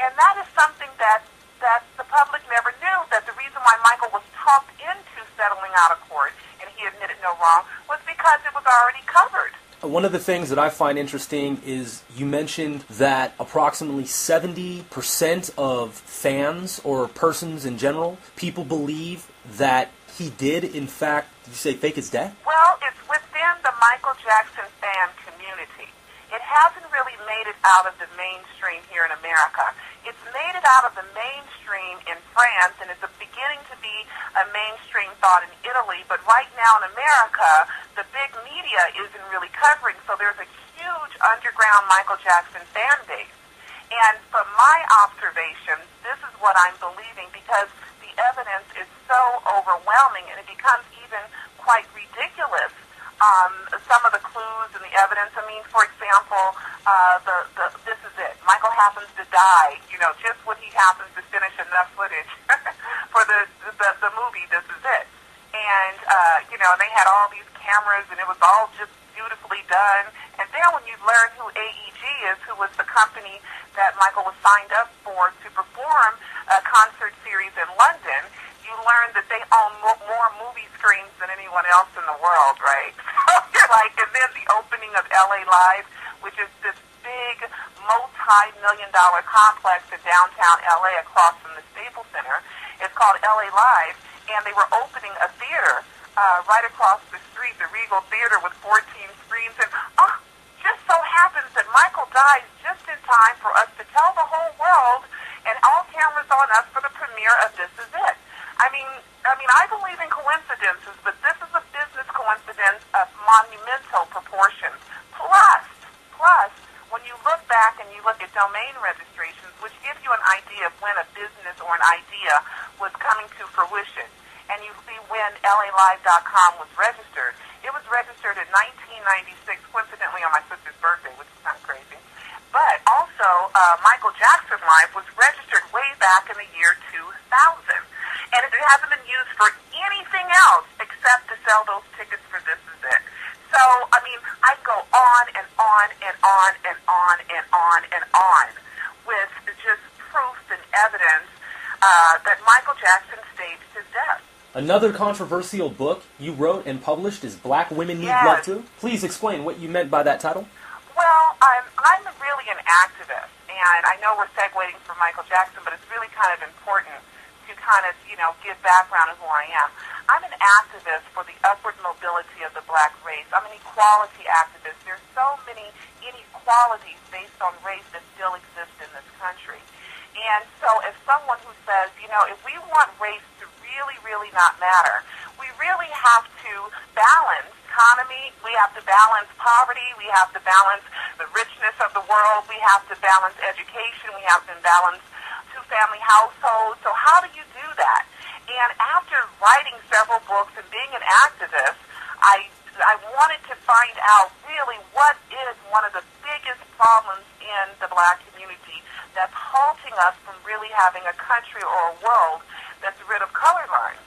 And that is something that the public never knew, that the reason why Michael was talked into settling out of court, and he admitted no wrong, was because it was already covered. One of the things that I find interesting is you mentioned that approximately 70% of fans or persons in general, people believe that he did, in fact, did you say fake his death? Well, it's within the Michael Jackson fan community. It hasn't really made it out of the mainstream here in America. It's made it out of the mainstream in France, and it's beginning to be a mainstream thought in Italy. But right now in America, the big media isn't really covering, so there's a huge underground Michael Jackson fan base. And from my observations, this is what I'm believing, because the evidence is so overwhelming, and it becomes even quite ridiculous. Some of the clues and the evidence. I mean, for example, this is it. Michael happens to die. You know, just when he happens to finish enough footage for the movie, this is it. And you know, they had all these cameras, and it was all just beautifully done. And then when you learn who AEG is, who was the company that Michael was signed up for to perform a concert series in London, you learn that they own more movie screens than anyone else in the world, right? So you're like, and then the opening of LA Live, which is this big multi-million-dollar complex in downtown LA across from the Staples Center. It's called LA Live, and they were opening a theater right across the street, the Regal Theater, with 14 screens. And just so happens that Michael dies just in time for us to tell the whole world, and all cameras on us for the premiere of This Is It. I mean, I believe in coincidences, but this is a business coincidence of monumental proportions. Plus, when you look back and you look at domain registrations, which give you an idea of when a business or an idea was coming to fruition, and you see when LALive.com was registered, it was registered in 1996, coincidentally on my sister's birthday, which is kind of crazy. But also, Michael Jackson Live was registered way back in the year 2000. And it hasn't been used for anything else except to sell those tickets for This Is It. So, I mean, I go on and on and on and on and on and on with just proof and evidence that Michael Jackson staged his death. Another controversial book you wrote and published is Black Women Need Love Too. Please explain what you meant by that title. Well, I'm really an activist, and I know we're segueing from Michael Jackson, but it's really kind of important to kind of, you know, give background of who I am. I'm an activist for the upward mobility of the black race. I'm an equality activist. There's so many inequalities based on race that still exist in this country. And so as someone who says, you know, if we want race to really, really not matter, we really have to balance economy, we have to balance poverty, we have to balance the richness of the world, we have to balance education, we have to balance two-family households. So how do you do that? And after writing several books and being an activist, I wanted to find out really what is one of the biggest problems in the black community that's halting us from really having a country or a world that's rid of color lines.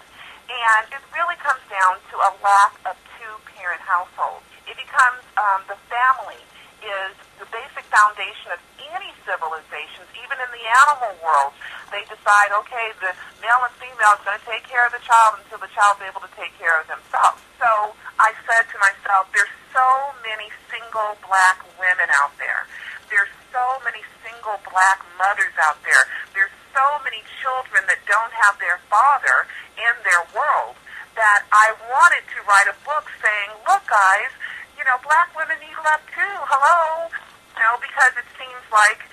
And it really comes down to a lack of two-parent households. It becomes the family is the basic foundation of any civilizations, even in the animal world. They decide, okay, the male and female is going to take care of the child until the child's able to take care of themselves. So I said to myself, there's so many single black women out there. There's so many single black mothers out there. There's so many children that don't have their father in their world that I wanted to write a book saying, look, guys, you know, black women need love too. Hello? You know, because it seems like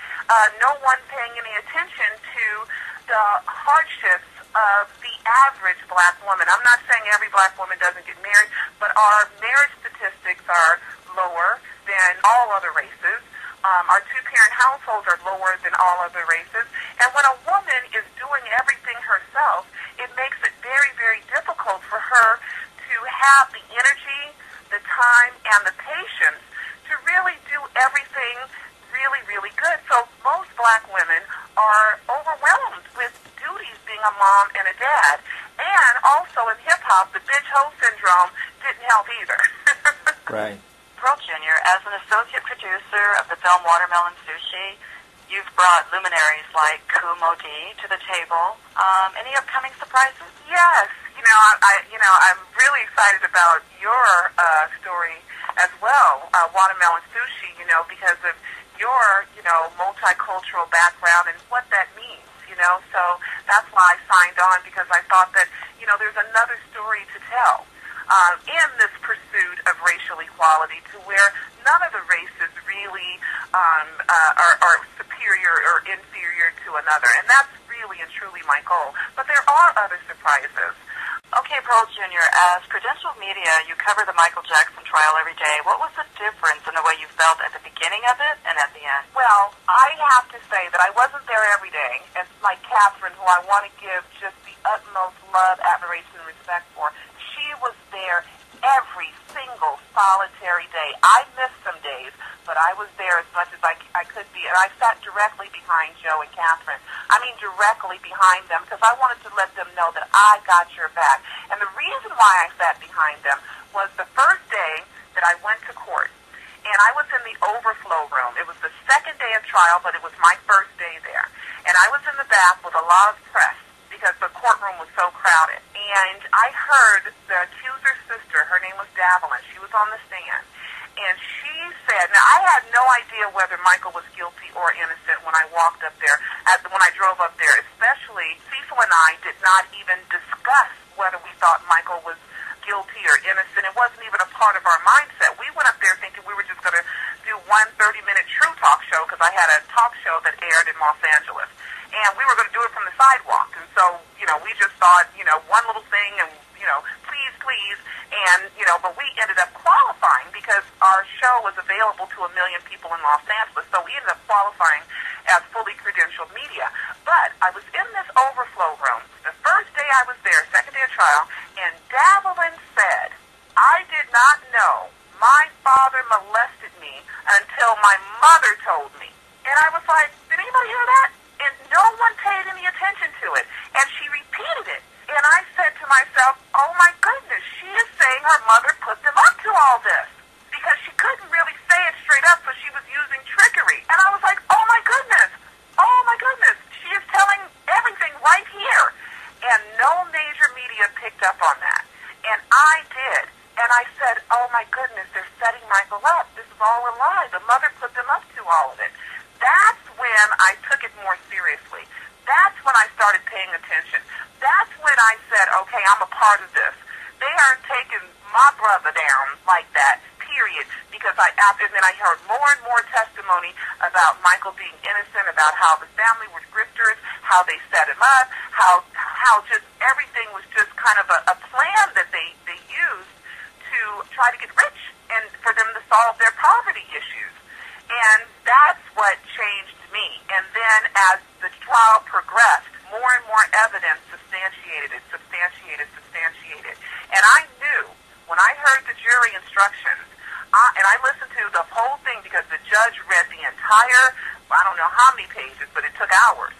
no one paying any attention to the hardships of the average black woman. I'm not saying every black woman doesn't get married, but our marriage statistics are lower than all other races. Our two-parent households are lower than all other races. And when a woman is doing everything herself, it makes it very, very difficult for her to have the energy, the time, and the patience to really do everything really, really good. So most black women are overwhelmed with duties being a mom and a dad. And also in hip-hop, the bitch hoe syndrome didn't help either. Right. Pearl Jr., as an associate producer of the film Watermelon Sushi, You've brought luminaries like Kumo D to the table. Any upcoming surprises? Yes, I'm really excited about your story as well, Watermelon Sushi, because of your, multicultural background and what that means, So that's why I signed on, because I thought that, there's another story to tell in this pursuit of racial equality, to where none of the races really are superior or inferior to another. And that's really and truly my goal. But there are other surprises. Okay, Pearl Jr., as credentialed media, you cover the Michael Jackson trial every day. What was the difference in the way you felt at the beginning of it and at the end? Well, I have to say that I wasn't there every day. And like Catherine, who I want to give just the utmost love, admiration, and respect for, she was there every single solitary day. I missed some days, but I was there as much as I could be. And I sat directly behind Joe and Catherine. I mean directly behind them, because I wanted to let them know that I got your back. And the reason why I sat behind them was the first day that I went to court. And I was in the overflow room. It was the second day of trial, but it was my first day there. And I was in the back with a lot of press, because the courtroom was so crowded. And I heard the accuser's sister, her name was Davelin, she was on the stand, and she said, now I had no idea whether Michael was guilty or innocent when I walked up there, when I drove up there, especially Cecil and I did not even discuss whether we thought Michael was guilty or innocent. It wasn't even a part of our mindset. We went up there thinking we were just going to do one 30-minute True Talk show, because I had a talk show that aired in Los Angeles. And we were going to do it from the sidewalk. And so, we just thought, one little thing and, please. And, but we ended up qualifying because our show was available to 1 million people in Los Angeles. So we ended up qualifying as fully credentialed media. But I was in this overflow room the first day I was there, second day of trial, and Davelin said, I did not know my father molested me until my mother told me. And I was like, did anybody hear that? And no one paid any attention to it. And she repeated it. And I said to myself, oh my goodness, she is saying her mother put them up to all this. Because she couldn't really say it straight up, so she was using trickery. And I was like, oh my goodness, she is telling everything right here. And no major media picked up on that. And I did. And I said, oh my goodness, they're setting Michael up. This is all a lie. The mother put them up to all of it. That's when I took it more seriously. That's when I started paying attention. That's when I said, okay, I'm a part of this. They aren't taking my brother down like that, period, because and then I heard more and more testimony about Michael being innocent, about how the family were grifters, how they set him up, how just everything was just kind of a plan that they used to try to get rich and for them to solve their poverty issues. And that's what changed me. And then as the trial progressed, more and more evidence substantiated it. And I knew, when I heard the jury instructions, and I listened to the whole thing because the judge read the entire, I don't know how many pages, but it took hours.